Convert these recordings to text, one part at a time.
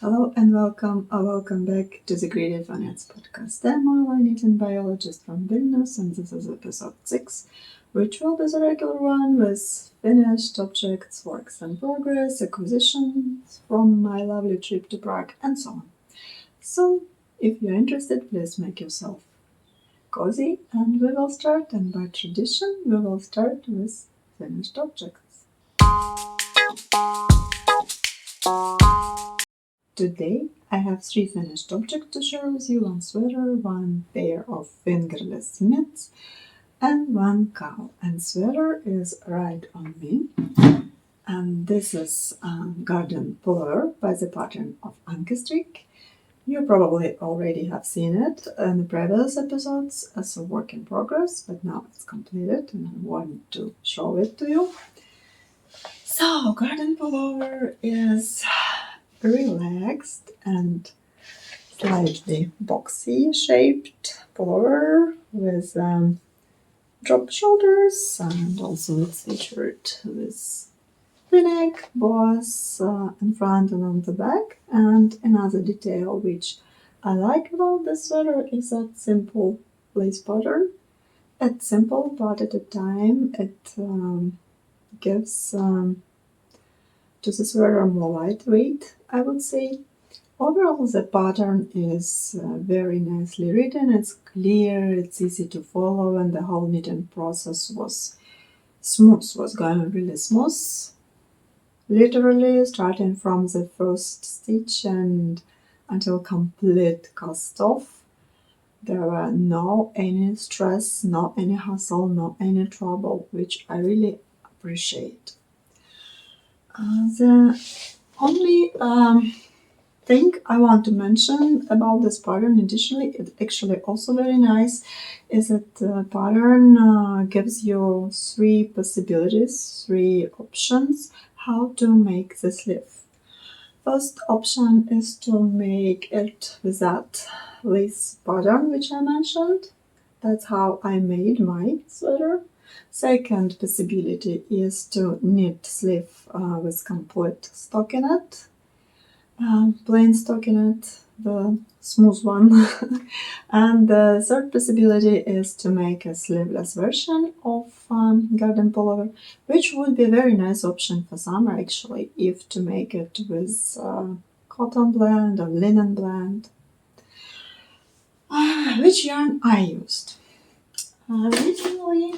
Hello and welcome back to the Creative Finance podcast. I'm a knitting biologist from Vilnius, and this is episode 6, which will be the regular one with finished objects, works in progress, acquisitions from my lovely trip to Prague, and so on. So, if you're interested, please make yourself cozy, and we will start. And by tradition, we will start with finished objects. Today I have 3 finished objects to share with you: one sweater, one pair of fingerless mitts, and one cowl. And sweater is right on me. And this is Garden Pullover by the pattern of Ankestrick. You probably already have seen it in the previous episodes as a work in progress, but now it's completed and I want to show it to you. So, Garden Pullover is relaxed and slightly boxy shaped pullover with drop shoulders, and also it's featured with v-neck, bows in front and on the back. And another detail which I like about this sweater is that simple lace pattern. It's simple, but at a time it gives to the sweater more lightweight, I would say. Overall, the pattern is very nicely written, it's clear, it's easy to follow, and the whole knitting process was going really smooth. Literally, starting from the first stitch and until complete cast off. There were no any stress, no any hassle, no any trouble, which I really appreciate. The only thing I want to mention about this pattern, additionally, it's actually also very nice, is that the pattern gives you 3 possibilities, 3 options how to make the sleeve. First option is to make it with that lace pattern which I mentioned. That's how I made my sweater. Second possibility is to knit sleeve with complete stockinette, plain stockinette, the smooth one. And the third possibility is to make a sleeveless version of Garden Pullover, which would be a very nice option for summer actually, if to make it with cotton blend or linen blend. Which yarn I used? Originally,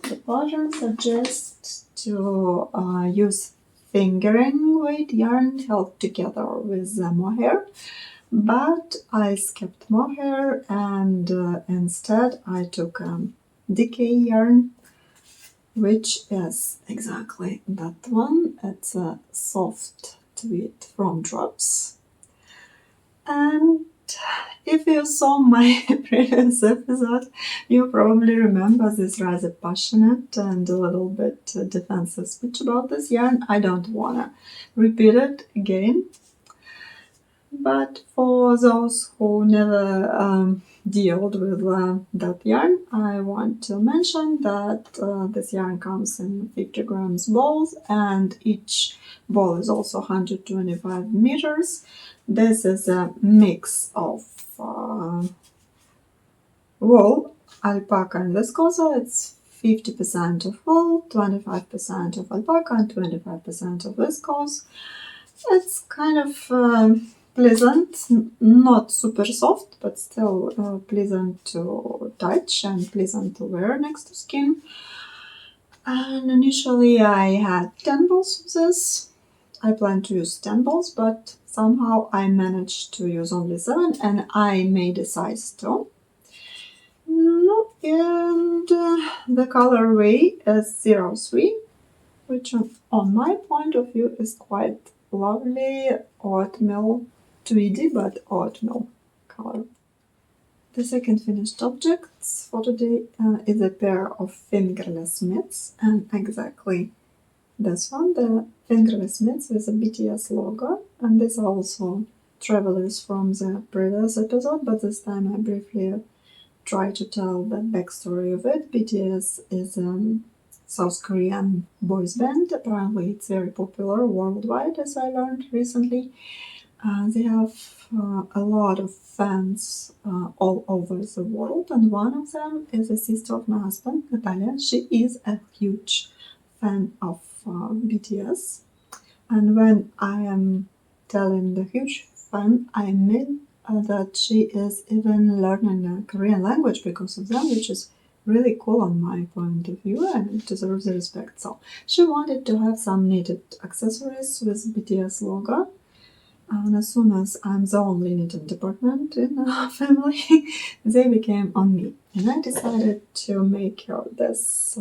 the pattern suggests to use fingering weight yarn held together with mohair, but I skipped mohair and instead I took decay yarn, which is exactly that one. It's a soft tweed from Drops. And if you saw my previous episode, you probably remember this rather passionate and a little bit defensive speech about this yarn. I don't want to repeat it again. But for those who never dealt with that yarn, I want to mention that this yarn comes in 50 grams balls, and each ball is also 125 meters. This is a mix of wool, alpaca, and viscose. It's 50% of wool, 25% of alpaca, and 25% of viscose. It's kind of pleasant, not super soft, but still pleasant to touch and pleasant to wear next to skin. And initially I had 10 balls of this. I planned to use 10 balls, but somehow I managed to use only 7, and I made a size 2. And the colorway is 03, which on my point of view is quite lovely, oatmeal, tweedy but oatmeal color. The second finished object for today is a pair of fingerless mitts, and exactly this one, the fingerless mitts with a BTS logo. And these are also travelers from the previous episode, but this time I briefly try to tell the backstory of it. BTS is a South Korean boys band. Apparently it's very popular worldwide, as I learned recently. They have a lot of fans all over the world, and one of them is a sister of my husband, Natalia. She is a huge fan of BTS, and when I am telling the huge fan, I mean that she is even learning a Korean language because of them, which is really cool on my point of view and deserves the respect. So she wanted to have some knitted accessories with BTS logo. And as soon as I'm the only knitting department in our family, they became on me. And I decided to make her this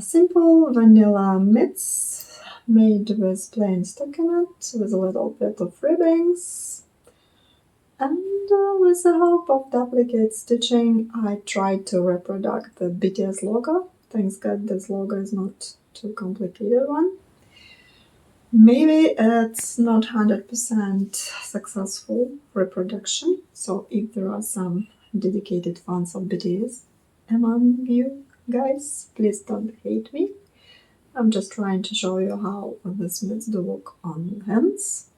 simple vanilla mitts made with plain stockinette with a little bit of ribbings. And with the help of duplicate stitching, I tried to reproduce the BTS logo. Thanks God this logo is not too complicated one. Maybe it's not 100% successful reproduction, so if there are some dedicated fans of BTS among you guys, please don't hate me. I'm just trying to show you how this mitts do look on hands.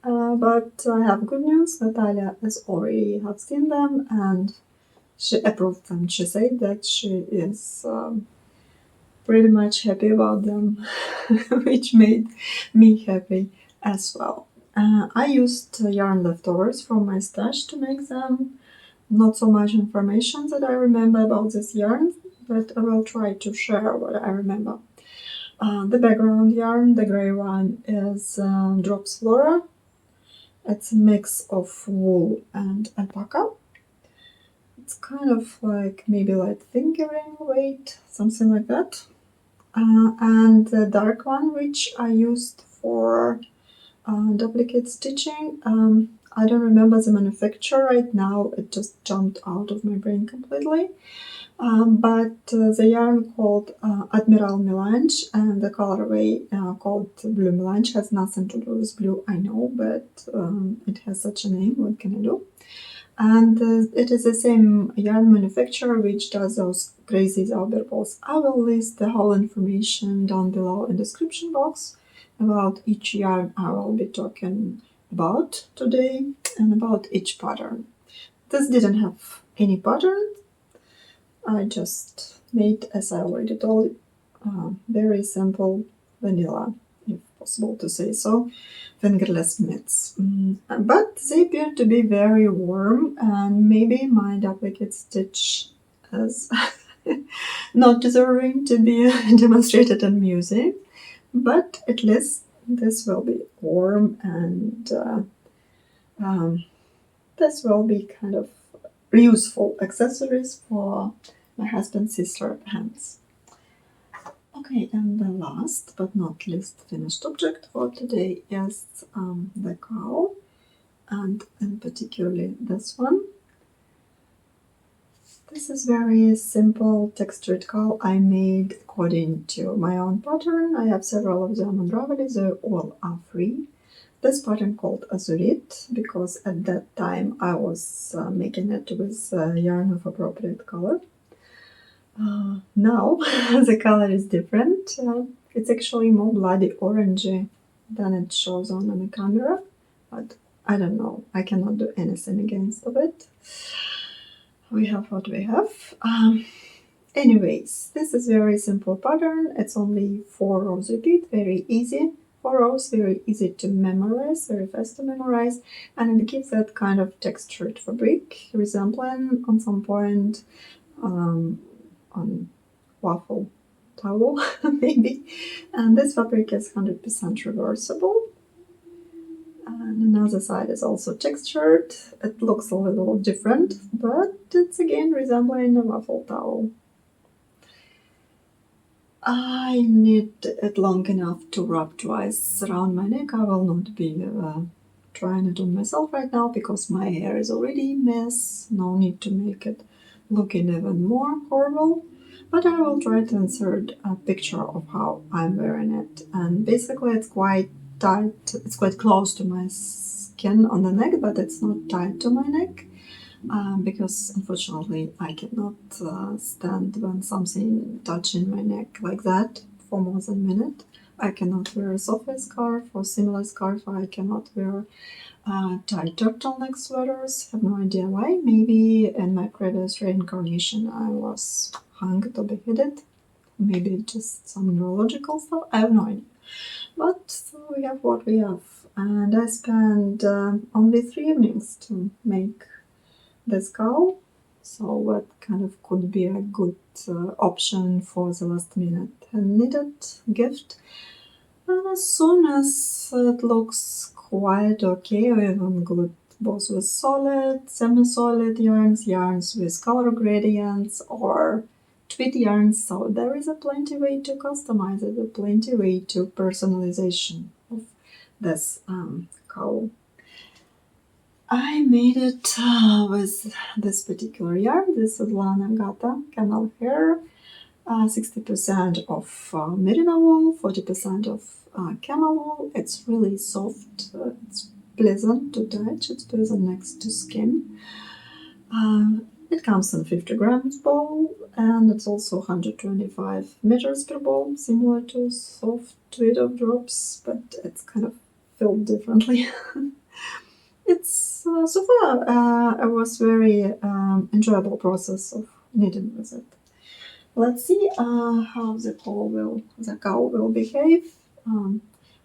But I have good news. Natalia has already have seen them and she approved them. She said that she is pretty much happy about them, which made me happy as well. I used yarn leftovers from my stash to make them. Not so much information that I remember about this yarn, but I will try to share what I remember. The background yarn, the gray one, is Drops Flora. It's a mix of wool and alpaca. It's kind of like maybe light fingering weight, something like that. And the dark one, which I used for duplicate stitching, I don't remember the manufacturer right now, it just jumped out of my brain completely. But the yarn called Admiral Melange and the colorway called Blue Melange has nothing to do with blue, I know, but it has such a name, what can I do? And it is the same yarn manufacturer which does those crazy Zauberballs. I will list the whole information down below in the description box about each yarn I will be talking about today and about each pattern. This didn't have any pattern. I just made, as I already told, very simple vanilla, if possible to say so, fingerless mitts. But they appear to be very warm, and maybe my duplicate stitch is not deserving to be demonstrated in music, but at least this will be warm and this will be kind of useful accessories for my husband's sister hands. Okay, and the last but not least finished object for today is the cowl, and in particularly this one. This is very simple textured cowl I made according to my own pattern. I have several of them on Ravelry, they all are free. This pattern called Azurite because at that time I was making it with yarn of appropriate color. Now the color is different. It's actually more bloody orangey than it shows on the camera, but I don't know. I cannot do anything against of it. We have what we have. Anyways, this is very simple pattern. It's only 4 rows repeat, very easy. 4 rows, very easy to memorize, very fast to memorize, and it gives that kind of textured fabric, resembling on some point on waffle towel, maybe. And this fabric is 100% reversible. And another side is also textured. It looks a little different, but it's again resembling a waffle towel. I need it long enough to wrap twice around my neck. I will not be trying it on myself right now because my hair is already a mess. No need to make it looking even more horrible. But I will try to insert a picture of how I'm wearing it. And basically it's quite tight, it's quite close to my skin on the neck, but it's not tight to my neck. Because unfortunately I cannot stand when something touching my neck like that for more than a minute. I cannot wear a soft scarf or similar scarf. I cannot wear tight turtleneck sweaters. Have no idea why. Maybe in my previous reincarnation I was hung to be beheaded. Maybe just some neurological stuff. I have no idea. But so we have what we have. And I spent only 3 evenings to make this cowl. So what kind of could be a good option for the last minute knitted gift. And as soon as it looks quite okay, or even good, both with solid, semi-solid yarns with color gradients, or tweed yarns, so there is a plenty way to customize it, a plenty way to personalization of this cowl. I made it with this particular yarn. This is Lana Gata camel hair, 60% of merino wool, 40% of camel wool. It's really soft. It's pleasant to touch. It's pleasant next to skin. It comes in 50 grams ball, and it's also 125 meters per ball, similar to soft tweed of drops, but it's kind of filled differently. It's so far it was very enjoyable process of knitting with it. Let's see how the cowl will behave.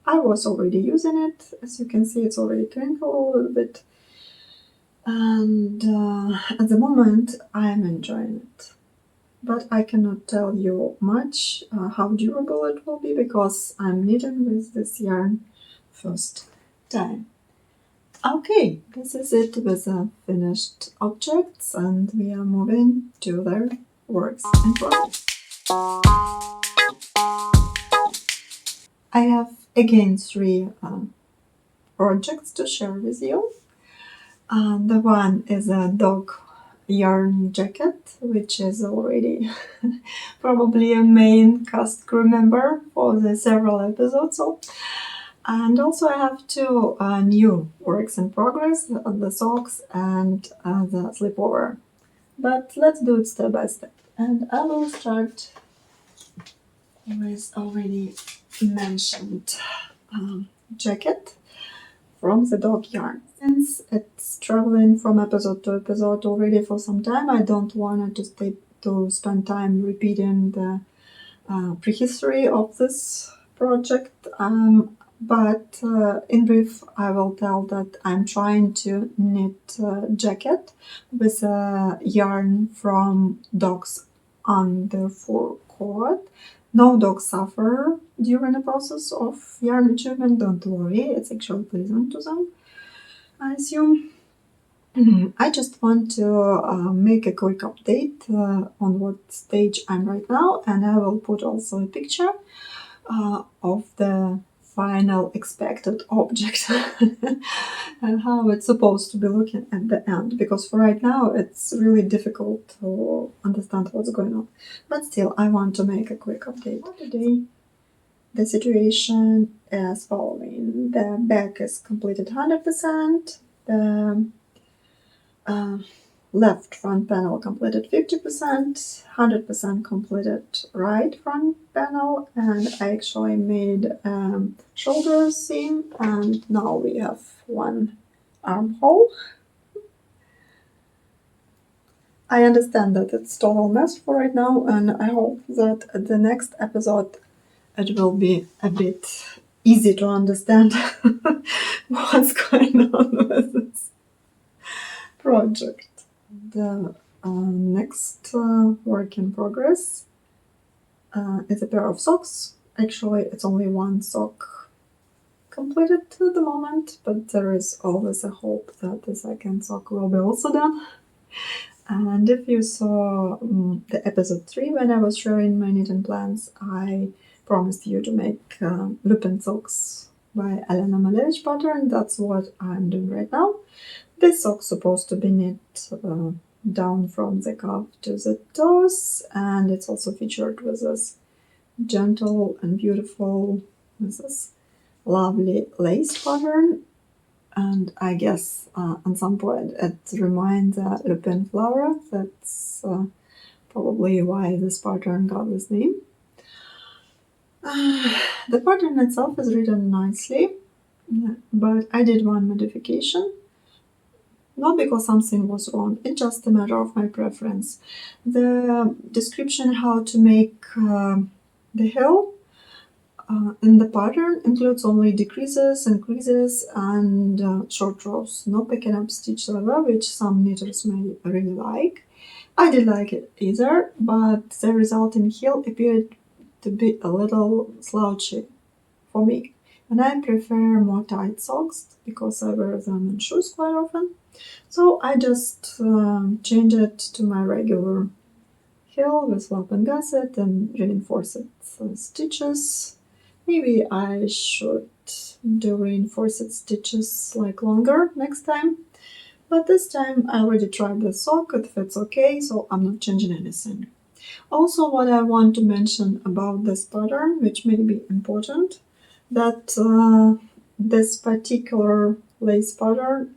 I was already using it. As you can see, it's already crinkled a little bit. And at the moment, I am enjoying it. But I cannot tell you much how durable it will be because I'm knitting with this yarn first time. Okay, this is it with the finished objects, and we are moving to their works in progress. I have again 3 projects to share with you. The one is a dog yarn jacket, which is already probably a main cast crew member for the several episodes of. And also I have 2 new works in progress, the socks and the slipover. But let's do it step by step. And I will start with already mentioned jacket from the dog yarn. Since it's traveling from episode to episode already for some time, I don't want to spend time repeating the prehistory of this project. But in brief, I will tell that I'm trying to knit a jacket with a yarn from dog's underfur cord. No dogs suffer during the process of yarn achievement, don't worry, it's actually pleasant to them, I assume. I just want to make a quick update on what stage I'm right now, and I will put also a picture of the final expected object and how it's supposed to be looking at the end, because for right now it's really difficult to understand what's going on. But still, I want to make a quick update. For today, the situation is following. The back is completed 100%, the left front panel completed 50%, 100% completed right front panel, and I actually made shoulder seam, and now we have 1 armhole. I understand that it's total mess for right now, and I hope that at the next episode it will be a bit easy to understand what's going on with this project. The next work in progress is a pair of socks. Actually, it's only 1 sock completed at the moment, but there is always a hope that the second sock will be also done. And if you saw the episode 3 when I was sharing my knitting plans, I promised you to make Lupine Socks by Elena Malevich pattern. That's what I'm doing right now. This sock's supposed to be knit down from the calf to the toes, and it's also featured with this gentle and beautiful, with this lovely lace pattern. And I guess at some point it reminds a lupin flower. That's probably why this pattern got this name. The pattern itself is written nicely, but I did one modification. Not because something was wrong, it's just a matter of my preference. The description how to make the heel in the pattern includes only decreases, increases, and short rows. No picking up stitch lever, which some knitters may really like. I did like it either, but the resulting heel appeared to be a little slouchy for me. And I prefer more tight socks because I wear them in shoes quite often. So I just changed it to my regular heel with Lupine gusset and reinforced stitches. Maybe I should do reinforced stitches like longer next time. But this time I already tried the sock, it fits okay, so I'm not changing anything. Also, what I want to mention about this pattern, which may be important, that this particular lace pattern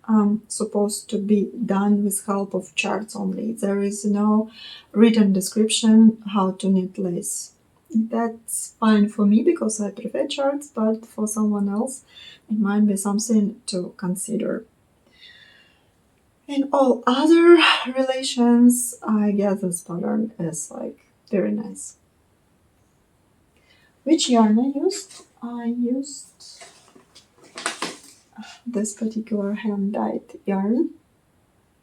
supposed to be done with help of charts only. There is no written description how to knit lace. That's fine for me because I prefer charts, but for someone else it might be something to consider. In all other relations, I guess this pattern is like very nice. Which yarn I used? I used this particular hand-dyed yarn.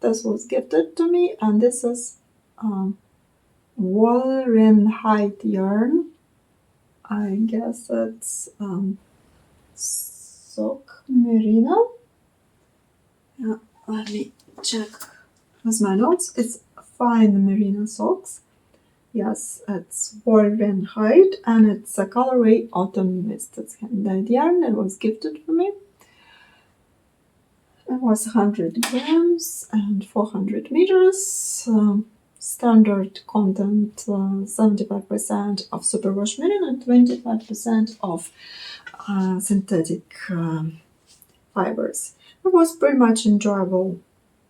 This was gifted to me, and this is Wollrenheit yarn. I guess it's sock merino. Yeah, let me check with my notes. It's fine merino socks. Yes, it's Wollrenheit, and it's a colorway autumn mist. It's hand-dyed yarn. It was gifted for me. It was 100 grams and 400 meters. Standard content 75% of superwash merino and 25% of synthetic fibers. It was pretty much enjoyable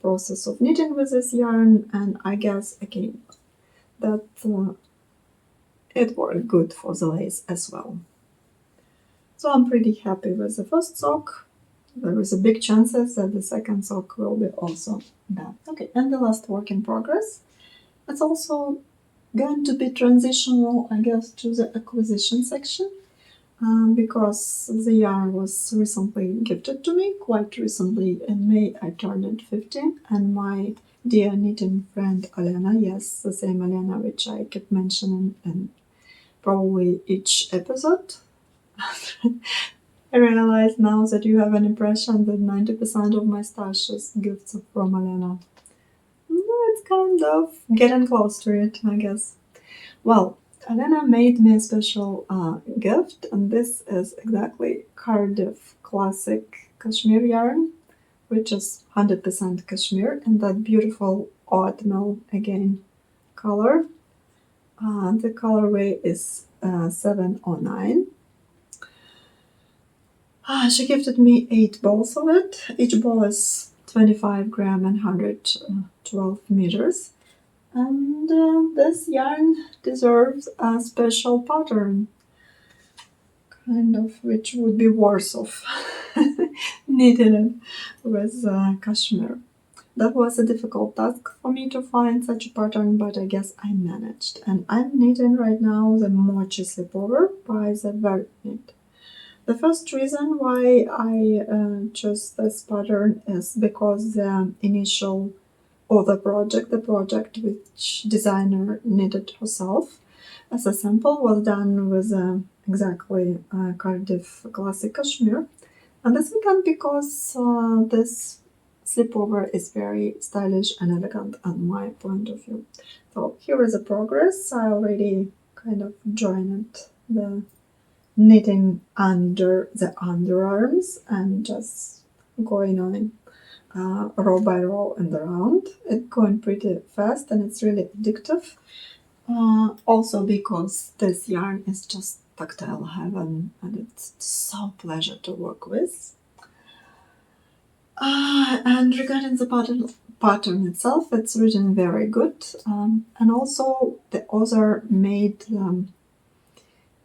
process of knitting with this yarn, and I guess again that it worked good for the lace as well. So I'm pretty happy with the first sock. There is a big chances that the second sock will be also done. Okay, and the last work in progress. It's also going to be transitional, I guess, to the acquisition section because the yarn was recently gifted to me, quite recently in May. I turned 15, and my dear knitting friend Alena, yes, the same Alena which I kept mentioning in probably each episode. I realize now that you have an impression that 90% of my stash is gifts from Alena. It's kind of getting close to it, I guess. Well, Alena made me a special gift, and this is exactly Cardiff Classic Cashmere yarn, which is 100% cashmere in that beautiful autumnal again color. The colorway is 709. She gifted me 8 balls of it. Each ball is 25 gram and 112 meters. And this yarn deserves a special pattern, kind of, which would be worse of knitting it with cashmere. That was a difficult task for me to find such a pattern, but I guess I managed. And I'm knitting right now the Mochi slipover by the Very Knit. The first reason why I chose this pattern is because the initial the project which designer knitted herself as a sample was done with exactly Cardiff Classic Cashmere. And the second because this slipover is very stylish and elegant on my point of view. So here is the progress. I already kind of joined the knitting under the underarms and just going on row by row and around. It's going pretty fast and it's really addictive. Also because this yarn is just tactile heaven and it's so pleasure to work with. And regarding the pattern itself, it's written very good. And also the author made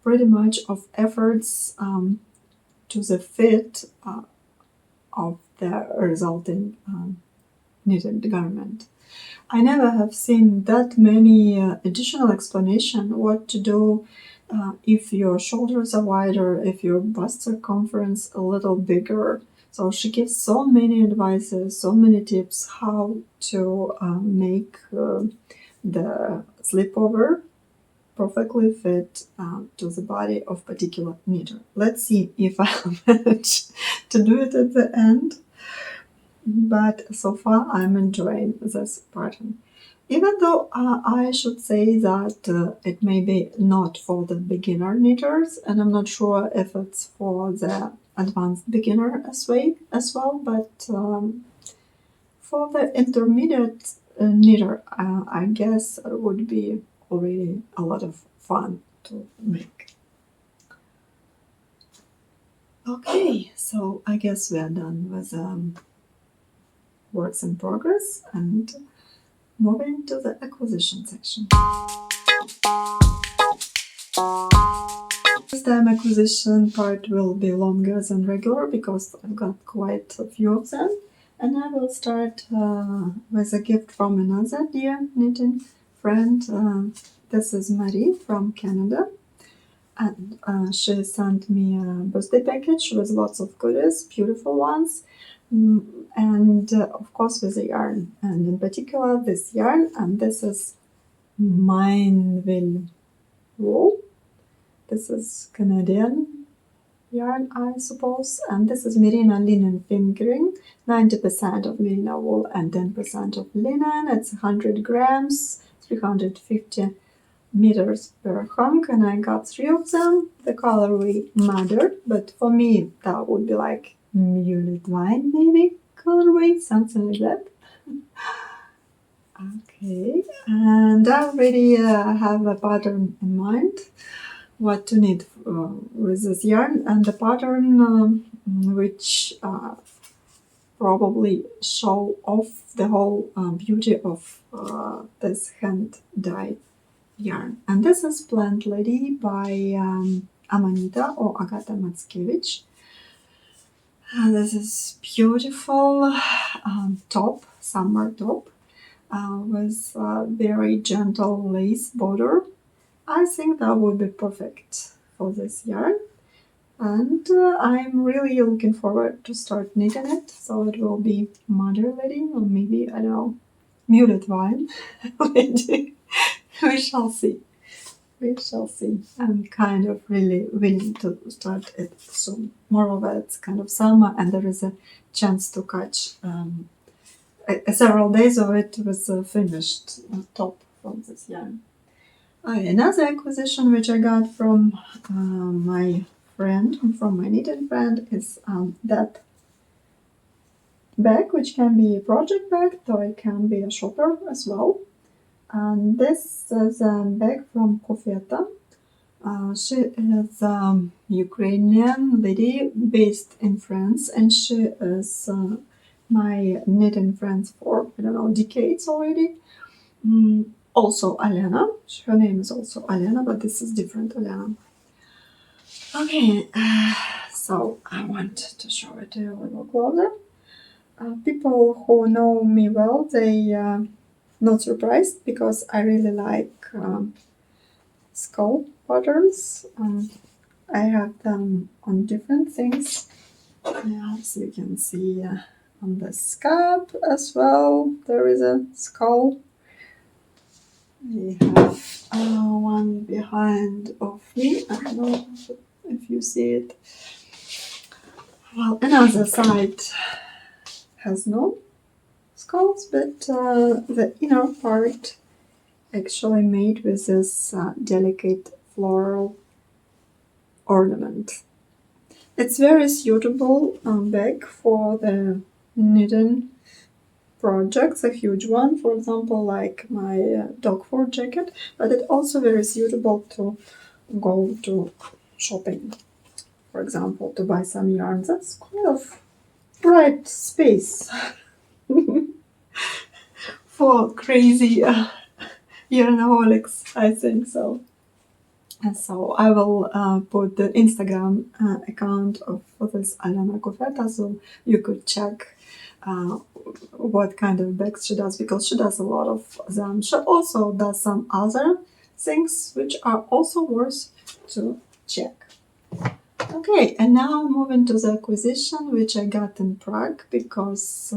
pretty much of efforts to the fit of the resulting knitted garment. I never have seen that many additional explanation what to do if your shoulders are wider, if your bust circumference a little bigger. So she gives so many advices, so many tips how to make the slipover perfectly fit to the body of particular knitter. Let's see if I'll manage to do it at the end. But so far I'm enjoying this pattern. Even though I should say that it may be not for the beginner knitters, and I'm not sure if it's for the advanced beginner as well, but for the intermediate knitter, I guess it would be already a lot of fun to make. Okay, so I guess we are done with works in progress and moving to the acquisition section. This time acquisition part will be longer than regular because I've got quite a few of them, and I will start with a gift from another dear knitting friend. This is Marie from Canada, and she sent me a birthday package with lots of goodies, beautiful ones. And of course with the yarn, and in particular this yarn, and this is Mineville wool. This is Canadian yarn, I suppose, and this is merino linen fingering, 90% of merino wool and 10% of linen. It's 100 grams, 350 meters per hunk, and I got 3 of them. The colorway Mother, but for me that would be like mullet wine, maybe colorway, something like that. Okay, and I already have a pattern in mind what to knit with this yarn, and the pattern which probably show off the whole beauty of this hand dyed yarn. And this is Plant Lady by Amanita or Agata Mackiewicz. And this is beautiful top, summer top, with very gentle lace border. I think that would be perfect for this yarn, and I'm really looking forward to start knitting it. So it will be Mother Lady, or maybe, I don't know, Mullet Wine Lady. We shall see. We shall see. I'm kind of really willing to start it soon. Moreover, it's kind of summer and there is a chance to catch several days of it with a finished top from this yarn. Another acquisition which I got from my knitting friend, is that bag, which can be a project bag, or it can be a shopper as well. And this is a bag from Kofeta. She is a Ukrainian lady based in France, and she is my knitting friend for, I don't know, decades already. Also Alena. Her name is also Alena, but this is different Alena. Okay, so I want to show it to you a little closer. People who know me well, they not surprised because I really like skull patterns. I have them on different things. As you can see on the scab as well, there is a skull. We have one behind of me. I don't know if you see it. Well, another side has no skulls, but the inner part actually made with this delicate floral ornament. It's very suitable bag for the knitting projects, a huge one, for example, like my dog fur jacket, but it's also very suitable to go to shopping, for example, to buy some yarn. That's kind of right space for crazy yarnaholics, I think so. And so I will put the Instagram account of this Alena Kofeta, so you could check uh, what kind of bags she does, because she does a lot of them. She also does some other things which are also worth to check. Okay, and now moving to the acquisition which I got in Prague, because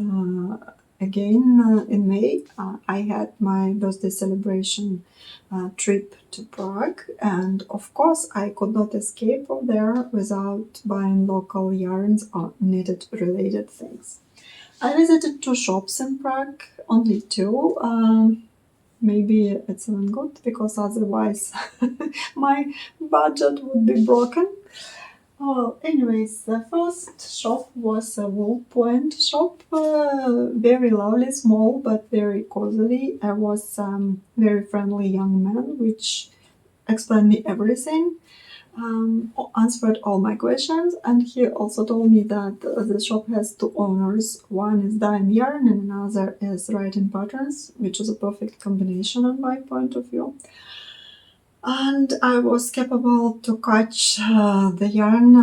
again in May I had my birthday celebration trip to Prague, and of course I could not escape from there without buying local yarns or knitted related things. I visited 2 shops in Prague, only 2. Maybe it's not good, because otherwise my budget would be broken. Well, anyways, the first shop was a wool point shop, very lovely, small but very cozy. There was very friendly young man which explained me everything, answered all my questions, and he also told me that the shop has 2 owners. One is dyeing yarn and another is writing patterns, which is a perfect combination in my point of view. And I was capable to catch the yarn,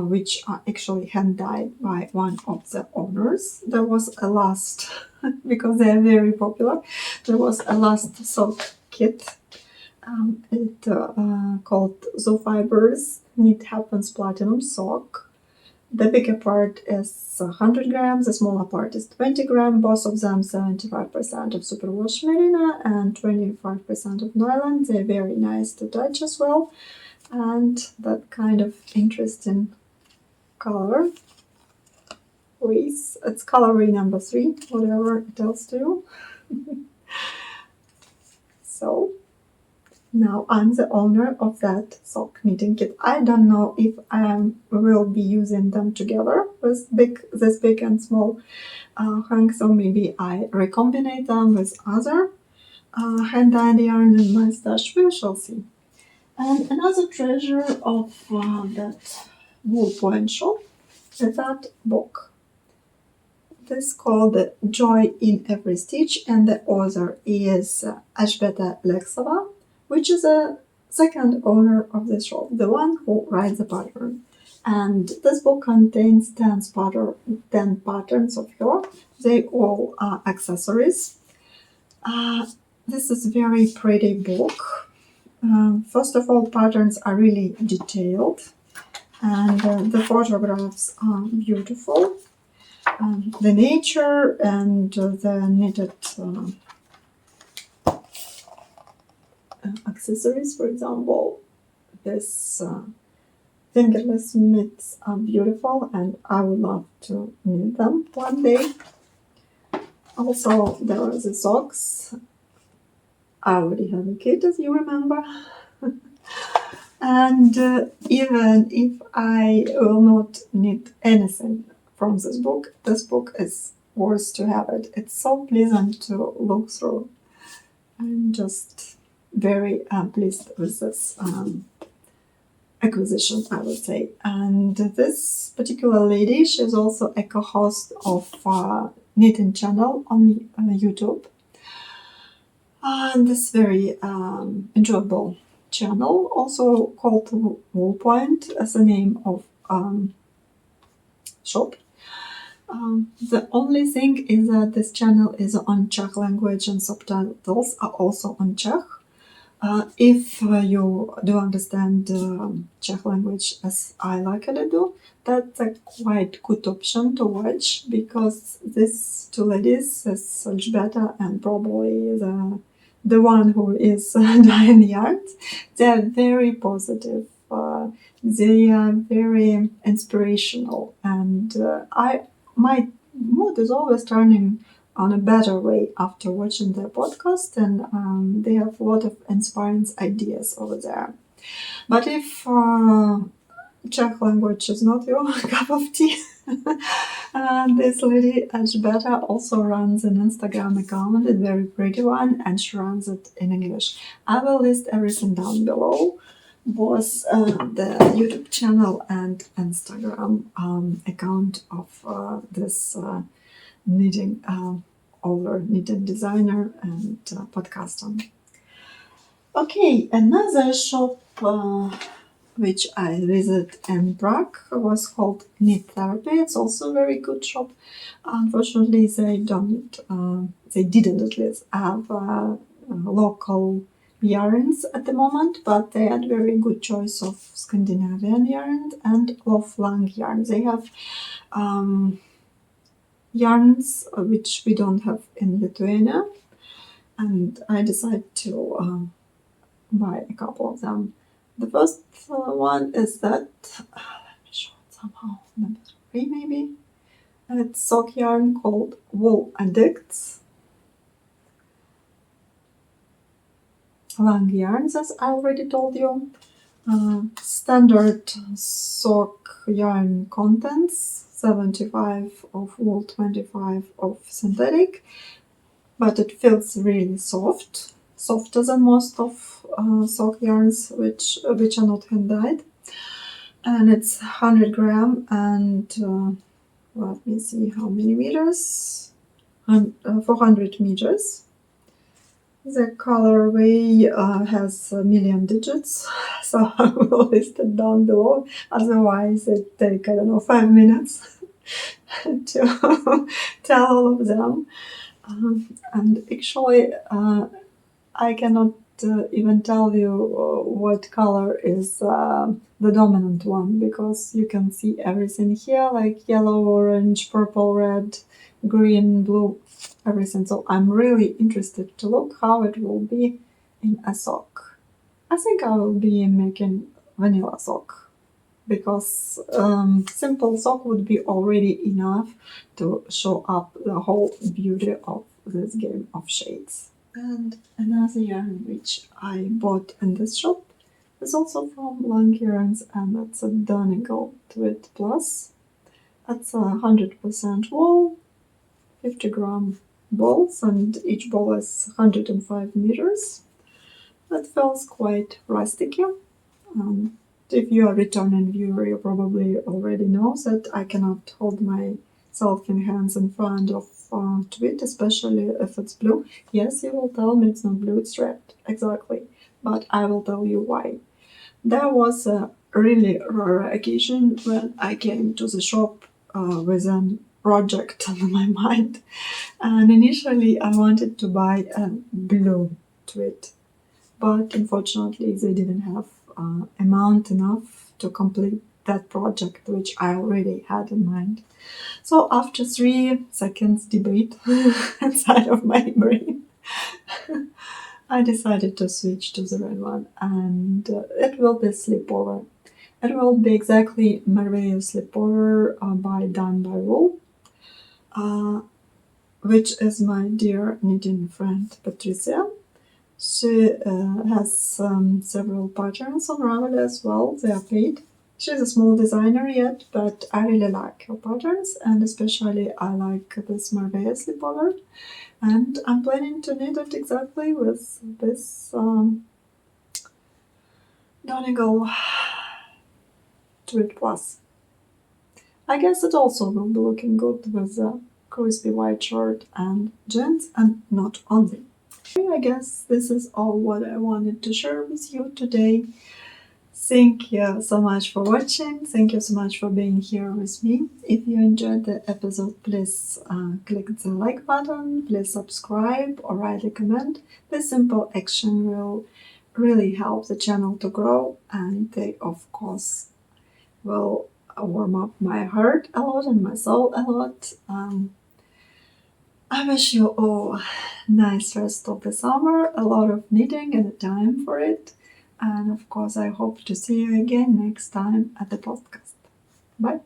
which are actually hand dyed by one of the owners. There was a last, because they are very popular, there was a last sock kit. It called Zoo Fibers Knit Happens Platinum Sock. The bigger part is 100 grams, the smaller part is 20 grams, both of them 75% of superwash merino and 25% of nylon. They're very nice to touch as well, and that kind of interesting color. It's colorway number 3, whatever it tells to you. So now I'm the owner of that sock knitting kit. I don't know if I will be using them together with this big and small hanks, or maybe I recombine them with other hand-dyed yarn in my stash. We shall see. And another treasure of that wool point shop is that book. This is called Joy in Every Stitch, and the author is Elżbieta Leksova, which is a second owner of the shop, the one who writes the pattern. And this book contains 10 patterns of her. They all are accessories. This is a very pretty book. First of all, patterns are really detailed, and the photographs are beautiful. The nature and the knitted accessories, for example, this fingerless mitts are beautiful, and I would love to knit them one day. Also, there are the socks. I already have a kit, as you remember. And even if I will not knit anything from this book is worth to have it. It's so pleasant to look through. I'm just very pleased with this acquisition, I would say. And this particular lady, she's also a co-host of knitting channel on YouTube. And this very enjoyable channel, also called Wool Point, as the name of shop. The only thing is that this channel is on Czech language and subtitles are also on Czech. If you do understand Czech language as I like it to do, that's a quite good option to watch, because these 2 ladies, Elżbieta and probably the one who is dyeing yarns, they're very positive. They are very inspirational, and my mood is always turning on a better way after watching their podcast, and they have a lot of inspiring ideas over there. But if Czech language is not your cup of tea, this lady Elżbieta also runs an Instagram account, a very pretty one, and she runs it in English. I will list everything down below, both the YouTube channel and Instagram account of this knitting designer and podcaster. Okay, another shop which I visited in Prague was called Knit Therapy. It's also a very good shop. Unfortunately, they didn't at least have local yarns at the moment, but they had very good choice of Scandinavian yarn and of lang yarn. They have yarns which we don't have in Lithuania, and I decided to buy a couple of them. The first one is that, let me show it somehow, number 3 maybe. It's sock yarn called Wool Addicts. Lang yarns, as I already told you. Standard sock yarn contents, 75 of wool, 25 of synthetic, but it feels really soft, softer than most of sock yarns which are not hand-dyed. And it's 100 gram and let me see how many meters, 400 meters. The colorway has a million digits, so I will list it down below. Otherwise, it takes, I don't know, 5 minutes to tell all of them. And actually, I cannot even tell you what color is the dominant one, because you can see everything here, like yellow, orange, purple, red, green, blue, everything. So I'm really interested to look how it will be in a sock. I think I will be making vanilla sock, because simple sock would be already enough to show up the whole beauty of this game of shades. And another yarn which I bought in this shop is also from Lang Yarns, and that's a Donegal Tweed Plus. That's 100% wool, 50 gram balls, and each ball is 105 meters. That feels quite rusticy. If you are a returning viewer, you probably already know that I cannot hold myself in hands in front of tweed, especially if it's blue. Yes, you will tell me it's not blue, it's red. Exactly. But I will tell you why. There was a really rare occasion when I came to the shop with a project on my mind. And initially I wanted to buy a blue tweed, but unfortunately they didn't have amount enough to complete that project which I already had in mind. So after 3 seconds debate inside of my brain, I decided to switch to the red one, and it will be slipover. It will be exactly Marveya slipover done by Wool, which is my dear knitting friend Patricia. She has several patterns on Ravelry as well. They are paid. She's a small designer yet, but I really like her patterns, and especially I like this Marveya slipover. And I'm planning to knit it exactly with this Donegal Tweed Plus. I guess it also will be looking good with a crispy white shirt and jeans, and not only. I guess this is all what I wanted to share with you today. Thank you so much for watching. Thank you so much for being here with me. If you enjoyed the episode, please click the like button, please subscribe or write a comment. This simple action will really help the channel to grow, and they of course will warm up my heart a lot and my soul a lot. I wish you all a nice rest of the summer, a lot of knitting and a time for it. And of course, I hope to see you again next time at the podcast. Bye.